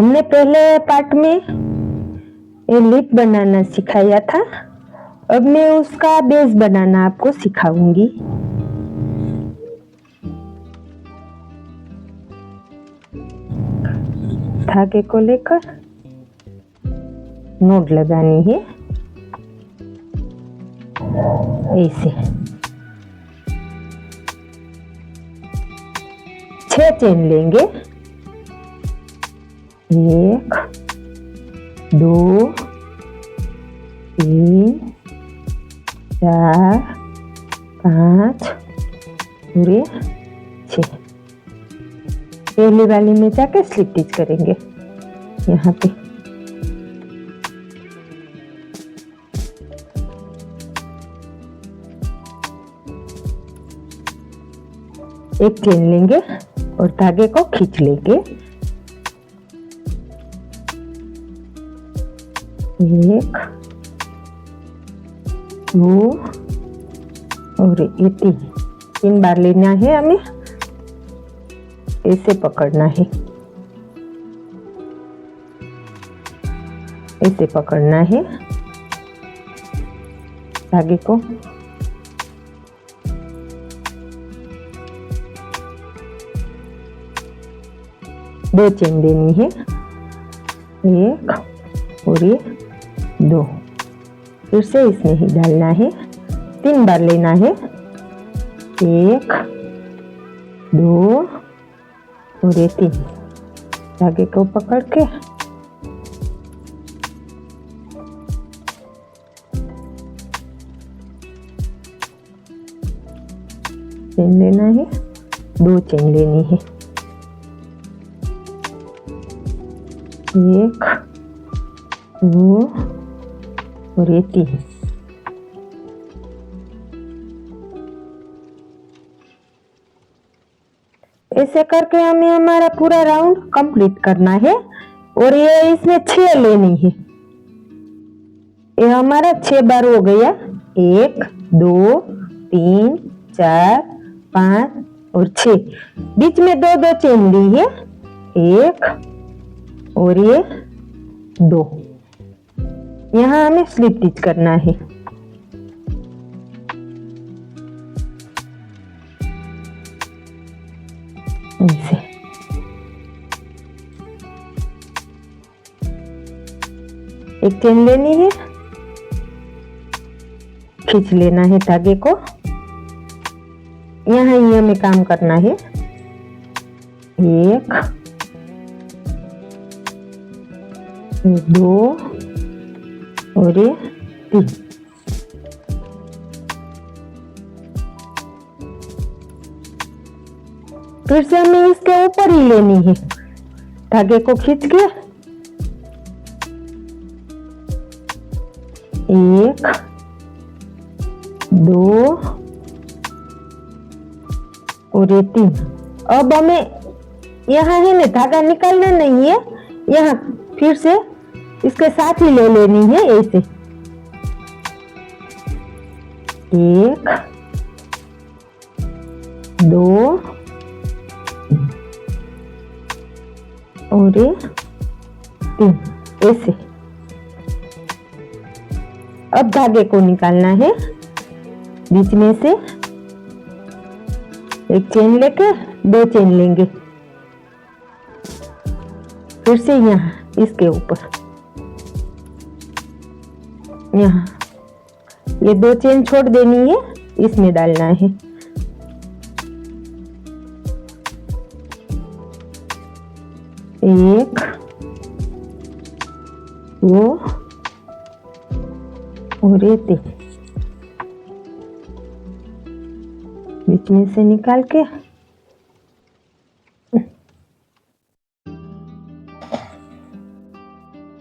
हमने पहले पार्ट में ये लिप बनाना सिखाया था। अब मैं उसका बेस बनाना आपको सिखाऊंगी। धागे को लेकर नोट लगानी है ऐसे। 6 चेन लेंगे। 1 2 3 4 5 पूरे 6। पहली वाली में जाके स्लिप स्टिच करेंगे यहाँ पे। एक चेन लेंगे और धागे को खींच लेंगे। 1 2 और ये 3 बार लेना है हमें। ऐसे पकड़ना है, ऐसे पकड़ना है धागे को। दो चेन देनी है, 1 और ये 2। फिर से इसमें ही डालना है। 3 बार लेना है, 1 2 और ये 3। धागे को पकड़ के चेन लेना है, 2 चेन लेनी है। 1 2 और ये 3। ऐसे करके हमें हमारा पूरा राउंड कंप्लीट करना है। और ये इसमें 6 लेनी है। ये हमारा 6 बार हो गया। 1 2 3 4 5 और 6। बीच में 2 चेन ली है, 1 और ये 2। यहाँ हमें स्लिप स्टिच करना है। ऐसे एक चेन लेनी है, खींच लेना है धागे को। यहाँ ही हमें काम करना है। 1 2 और ये 3। फिर से हमें इसके ऊपर ही लेनी है। धागे को खींच के 1 2 और ये 3। अब हमें यहाँ है ना धागा निकालना नहीं है, यहाँ फिर से इसके साथ ही ले लेनी है ऐसे। 1 2 और ये 3 ऐसे। अब धागे को निकालना है बीच में से। एक चेन लेके 2 चेन लेंगे। फिर से यहाँ इसके ऊपर यहाँ ये 2 चेन छोड़ देनी है, इसमें डालना है। एक 2 और ये 3 बीच में से निकाल के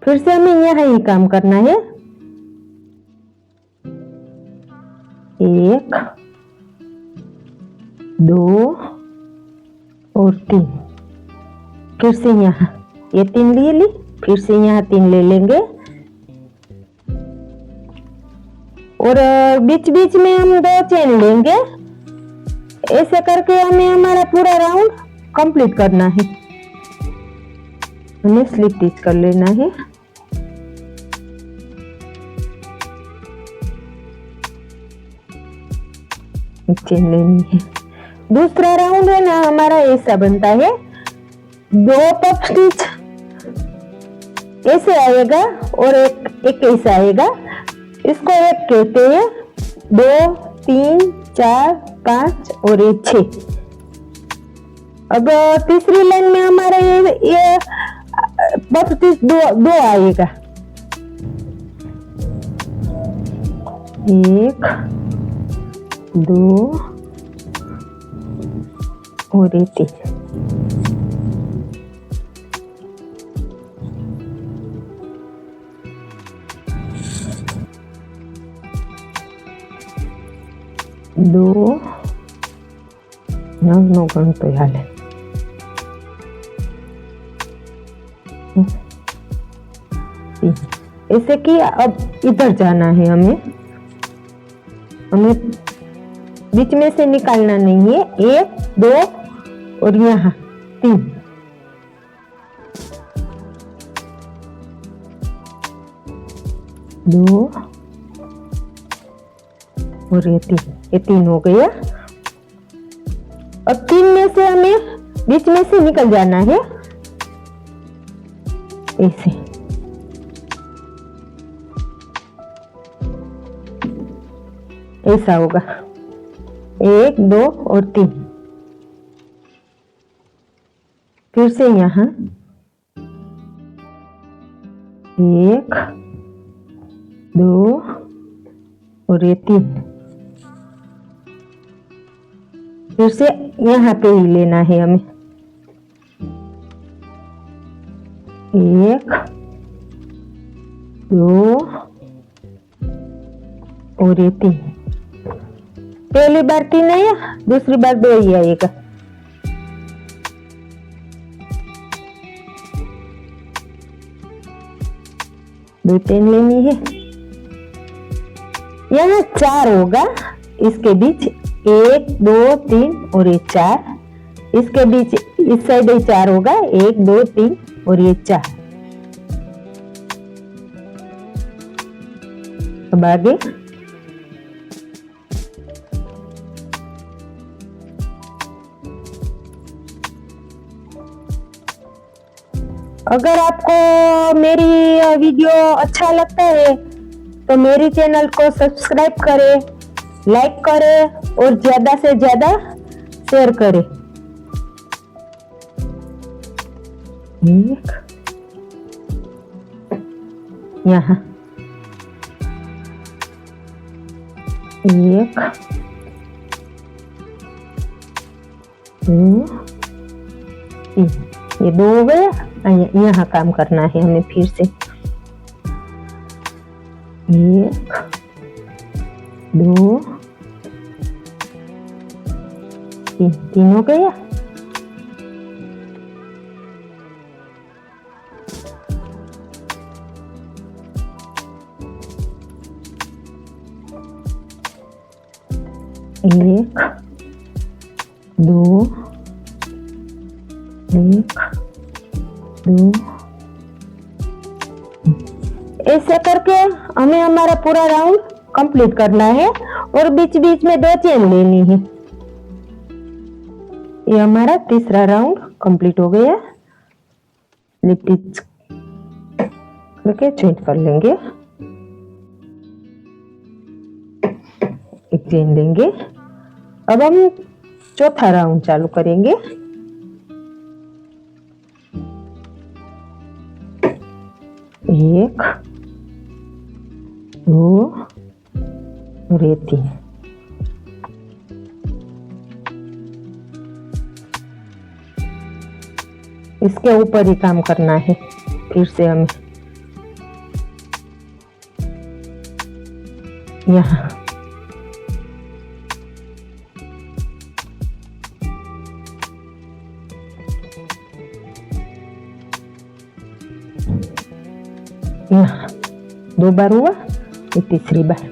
फिर से हमें यहाँ ही काम करना है। 1 2 और 3। फिर से यहाँ ये 3 ले ली, फिर से यहाँ 3 ले लेंगे। और बीच बीच में हम 2 चेन लेंगे। ऐसे करके हमें हमारा पूरा राउंड कंप्लीट करना है। हमें स्लिप स्टिच कर लेना है। चेन लेनी है। दूसरा राउंड है ना हमारा ऐसा बनता है, 2 पफ स्टिच ऐसे आएगा और एक ऐसा आएगा। इसको एक कहते हैं, 2 3 4 5 और ये 6। अब तीसरी लाइन में हमारा ये पफ स्टिच दो आएगा, 1 2 और ये 3। दो नो गणतो हाले। ऐसे कि अब इधर जाना है, हमें बीच में से निकालना नहीं है। 1 2 और यहाँ 3। दो और ये 3 हो गया। अब 3 में से हमें बीच में से निकल जाना है, ऐसे। ऐसा होगा, 1 2 और 3। फिर से यहाँ 1 2 और ये 3। फिर से यहाँ पे ही लेना है हमें, 1 2 और ये 3। पहली बार 3 आया, दूसरी बार 2 ही आएगा। दो चेन लेनी है। यहाँ 4 होगा, इसके बीच 1 2 3 और ये 4। इसके बीच इस साइड 4 होगा, 1 2 3 और ये 4। अब आगे अगर आपको मेरी वीडियो अच्छा लगता है तो मेरी चैनल को सब्सक्राइब करें, लाइक करें और ज्यादा से ज्यादा शेयर करें। 1 यहाँ 1 2 3, ये 2 हो गया। यहाँ काम करना है हमें फिर से, 1 2 3, 3 हो गया। एक 2 1 2। ऐसे करके हमें हमारा पूरा राउंड कंप्लीट करना है और बीच बीच में 2 चेन लेनी है। ये हमारा तीसरा राउंड कंप्लीट हो गया। स्लिप स्टिच करके चेंज कर लेंगे, एक चेन लेंगे। अब हम चौथा राउंड चालू करेंगे। 1 2 और 3। इसके ऊपर ही काम करना है। फिर से हमें यहाँ यहाँ 2 बार हुआ, ये तीसरी बार।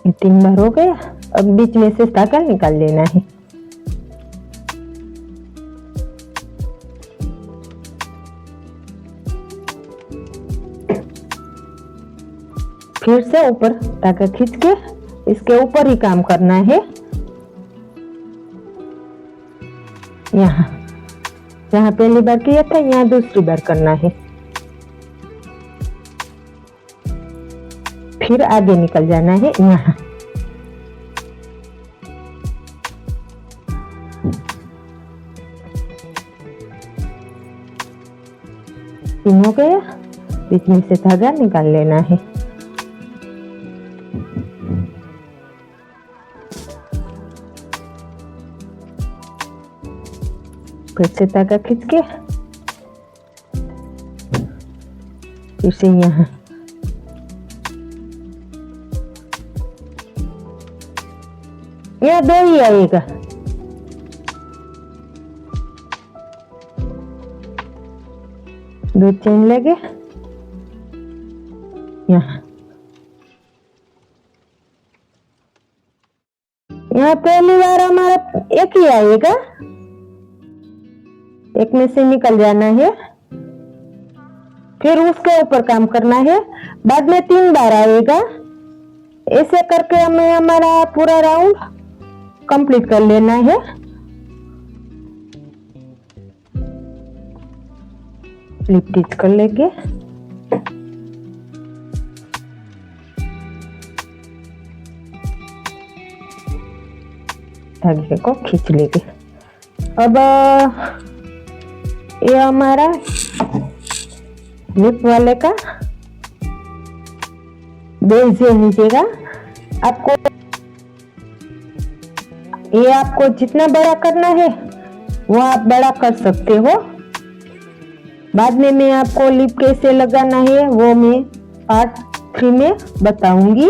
ये 3 बार हो गया। अब बीच में से धागा निकाल लेना है। फिर से ऊपर धागा खींच के इसके ऊपर ही काम करना है। यहाँ जहाँ पहली बार किया था यहाँ दूसरी बार करना है। फिर आगे निकल जाना है। यहाँ तीन हो गया। बीच में से धागा निकाल लेना है। फिर से धागा खींच के फिर से यहाँ दो ही आएगा। दो चेन लगे यहाँ पहली बार हमारा एक ही आएगा। एक में से निकल जाना है। फिर उसके ऊपर काम करना है। बाद में 3 बार आएगा। ऐसे करके हमें हमारा पूरा राउंड कंप्लीट कर लेना है। स्लिप स्टिच कर लेंगे। धागे को खींच लेंगे। अब ये हमारा लिप वाले का बेस है नीचे का। आपको जितना बड़ा करना है वो आप बड़ा कर सकते हो। बाद में मैं आपको लिप कैसे लगाना है वो मैं पार्ट 3 में बताऊंगी।